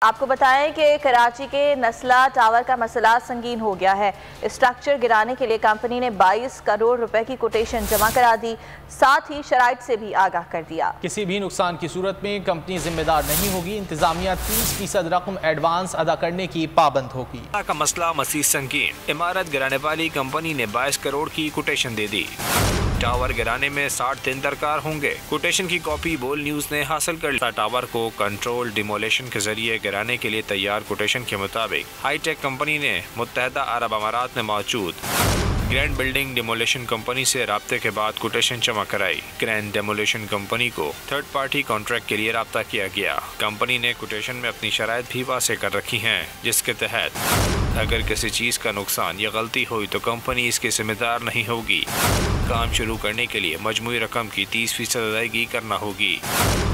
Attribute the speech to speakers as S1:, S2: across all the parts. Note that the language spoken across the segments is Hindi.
S1: आपको बताएं कि कराची के नस्ला टावर का मसला संगीन हो गया है। स्ट्रक्चर गिराने के लिए कंपनी ने 22 करोड़ रुपए की कोटेशन जमा करा दी, साथ ही शराइत से भी आगाह कर दिया।
S2: किसी भी नुकसान की सूरत में कंपनी जिम्मेदार नहीं होगी। इंतजामिया 30% रकम एडवांस अदा करने की पाबंद होगी।
S3: का मसला मजीद संगीन। इमारत गिराने वाली कंपनी ने 22 करोड़ की कोटेशन दे दी। टावर गिराने में 60 दिन दरकार होंगे। कोटेशन की कॉपी बोल न्यूज ने हासिल कर लिया। टावर को कंट्रोल डिमोलेशन के जरिए गिराने के लिए तैयार कोटेशन के मुताबिक हाईटेक कंपनी ने मुत्तहदा अरब अमारात में मौजूद ग्रैंड बिल्डिंग डिमोलेशन कंपनी से राब्ते के बाद कोटेशन जमा कराई। ग्रैंड डिमोलेशन कंपनी को थर्ड पार्टी कॉन्ट्रैक्ट के लिए राब्ता किया गया। कंपनी ने कोटेशन में अपनी शराइत भी वाज़ेह कर रखी हैं, जिसके तहत अगर किसी चीज़ का नुकसान या गलती हुई तो कंपनी इसके जिम्मेदार नहीं होगी। काम शुरू करने के लिए मजमूई रकम की 30% अदायगी करना होगी।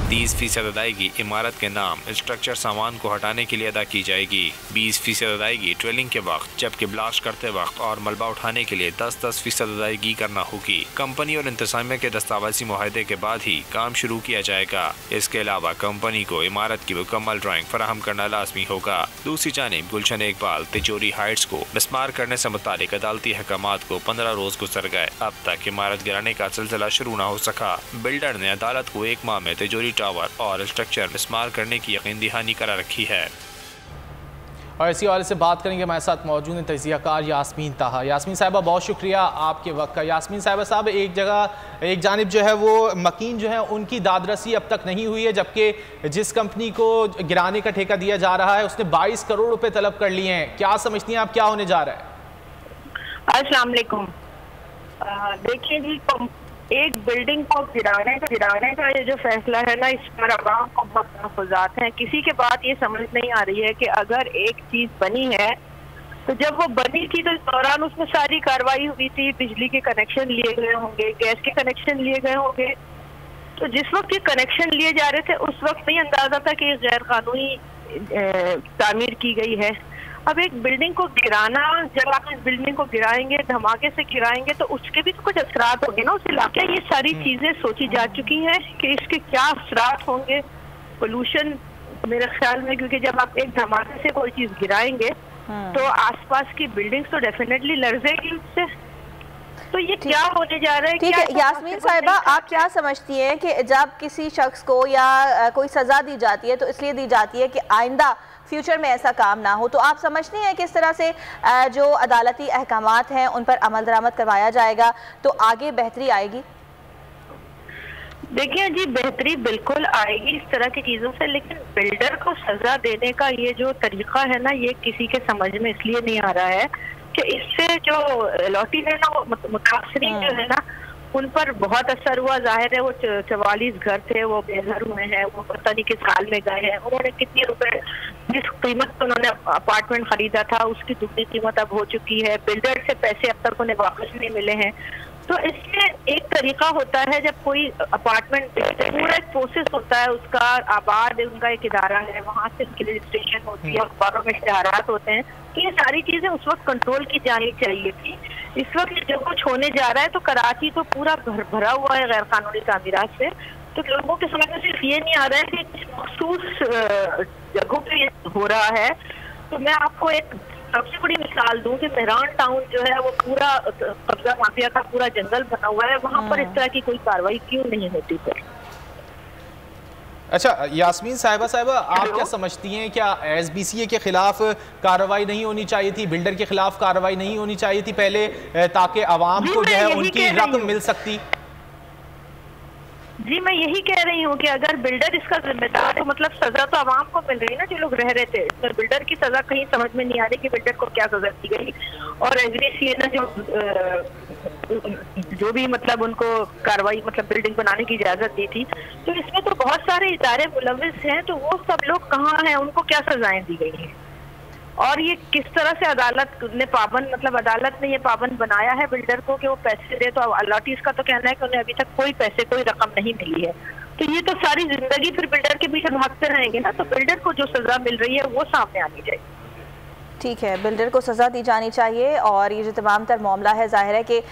S3: 30% अदायगी इमारत के नाम स्ट्रक्चर सामान को हटाने के लिए अदा की जाएगी। 20% अदायगी ट्रेलिंग के वक्त, जबकि ब्लास्ट करते वक्त और मलबा उठाने के लिए 10% अदायगी करना होगी। कंपनी और इंतजामिया के दस्तावेजी मुआहदे के बाद ही काम शुरू किया जाएगा। इसके अलावा कंपनी को इमारत की मुकम्मल ड्राइंग फराहम करना लाजमी होगा। दूसरी जानिब गुलशन इकबाल तिजोरी हाइट्स को मिस्मार करने से मुतालिक अदालती अहकामात को 15 रोज गुजर गए। अब तक इमारत गिराने का सिलसिला शुरू न हो सका। बिल्डर ने अदालत को 1 माह में तिजोरी टावर और स्ट्रक्चर मिस्मार करने की यकीन दहानी करा रखी है।
S2: और इसी वाले से बात करेंगे। हमारे साथ मौजूद है तजियाकार यास्मीन ताहा। यास्मीन साहिबा, बहुत शुक्रिया आपके वक्त का। यास्मीन साहब एक जानिब जो है वो मकीन जो है उनकी दादरसी अब तक नहीं हुई है, जबकि जिस कंपनी को गिराने का ठेका दिया जा रहा है उसने 22 करोड़ रुपए तलब कर लिए हैं। क्या समझती हैं आप, क्या होने जा रहा है?
S4: अस्सलाम वालेकुम। देखिए जी, एक बिल्डिंग को गिराने का ये जो फैसला है ना, इस पर आवाम को बहुत तहफ़्फ़ुज़ात हैं। किसी के बात ये समझ नहीं आ रही है कि अगर एक चीज़ बनी है तो जब वो बनी थी तो इस दौरान उसमें सारी कार्रवाई हुई थी, बिजली के कनेक्शन लिए गए होंगे, गैस के कनेक्शन लिए गए होंगे। तो जिस वक्त ये कनेक्शन लिए जा रहे थे उस वक्त नहीं अंदाजा था कि गैर कानूनी तामीर की गई है। अब एक बिल्डिंग को गिराना, जब आप इस बिल्डिंग को गिराएंगे, धमाके से गिराएंगे, तो उसके भी तो कुछ असरात होंगे ना उस इलाके। ये सारी चीजें सोची जा चुकी हैं कि इसके क्या असरात होंगे। पोल्यूशन मेरे ख्याल में, क्योंकि जब आप एक धमाके से कोई चीज गिराएंगे तो आसपास की बिल्डिंग्स तो डेफिनेटली लर्जेगी उससे। तो ये क्या होने जा रहा है?
S1: ठीक है यास्मीन साहिबा, आप क्या समझती हैं कि जब किसी शख्स को या कोई सजा दी जाती है तो इसलिए दी जाती है कि आइंदा फ्यूचर में ऐसा काम ना हो, तो आप समझती हैं कि इस तरह से जो अदालती अहकामात हैं उन पर अमल दरामद करवाया जाएगा तो आगे बेहतरी आएगी?
S4: देखिए जी, बेहतरी बिल्कुल आएगी इस तरह की चीज़ों से, लेकिन बिल्डर को सजा देने का ये जो तरीका है ना, ये किसी के समझ में इसलिए नहीं आ रहा है कि इससे जो लॉटी है ना, वो मुतासरीन जो है ना, उन पर बहुत असर हुआ। जाहिर है वो 44 घर थे, वो बेघर हुए हैं, वो पता नहीं किस हाल में गए हैं। उन्होंने कितने रुपए, जिस कीमत पर उन्होंने अपार्टमेंट खरीदा था उसकी दुगनी कीमत अब हो चुकी है। बिल्डर से पैसे अब तक उन्हें वापस नहीं मिले हैं। तो इसमें एक तरीका होता है, जब कोई अपार्टमेंट पूरा एक प्रोसेस होता है उसका, आबाद उनका एक इदारा है, वहाँ से उनकी रजिस्ट्रेशन होती है, अखबारों में इश्तेहारात होते हैं। तो ये सारी चीजें उस वक्त कंट्रोल की जानी चाहिए थी। इस वक्त जो कुछ होने जा रहा है तो कराची तो पूरा भरा हुआ है गैर कानूनी तामीरात से। तो लोगों के समझ में सिर्फ ये नहीं आ रहा है कि मखसूस जगहों पे ये हो रहा है। तो मैं आपको एक सबसे बड़ी मिसाल दूं कि मेहरान टाउन जो है वो पूरा कब्जा माफिया का पूरा जंगल बना हुआ है, वहाँ पर इस तरह की कोई कार्रवाई क्यों नहीं होती सर?
S2: अच्छा यास्मीन साहिबा, आप क्या समझती हैं, क्या SBCA के खिलाफ कार्रवाई नहीं होनी चाहिए थी, बिल्डर के खिलाफ कार्रवाई नहीं होनी चाहिए थी पहले, ताकि आवाम को जो है उनकी रकम मिल सकती?
S4: जी मैं यही कह रही हूँ कि अगर बिल्डर इसका जिम्मेदार है, मतलब सजा तो आवाम को मिल रही है ना, जो लोग रह रहे थे। पर बिल्डर की सजा कहीं समझ में नहीं आ रही कि बिल्डर को क्या सजा दी गई। और SBCA ने जो भी मतलब उनको कार्रवाई, मतलब बिल्डिंग बनाने की इजाजत दी थी, तो इसमें तो बहुत सारे इदारे मुलविस हैं। तो वो सब लोग कहाँ हैं, उनको क्या सजाएं दी गई हैं? और ये किस तरह से अदालत ने पाबंद, मतलब अदालत ने ये पाबंद बनाया है बिल्डर को कि वो पैसे दे। तो अलॉटीज का तो कहना है कि उन्हें अभी तक कोई पैसे, कोई रकम नहीं मिली है। तो ये तो सारी जिंदगी फिर बिल्डर के पीछे भागते रहेंगे ना। तो बिल्डर को जो सजा मिल रही है वो सामने आनी चाहिए।
S1: ठीक है, बिल्डर को सज़ा दी जानी चाहिए। और ये जो तमाम तर मामला है, जाहिर है कि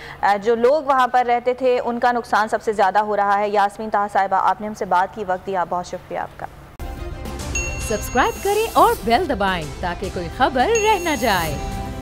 S1: जो लोग वहाँ पर रहते थे उनका नुकसान सबसे ज़्यादा हो रहा है। यास्मीन ताहा साहिबा, आपने हमसे बात की, वक्त दिया, बहुत शुक्रिया आपका।
S5: सब्सक्राइब करें और बेल दबाएं ताकि कोई खबर रह न जाए।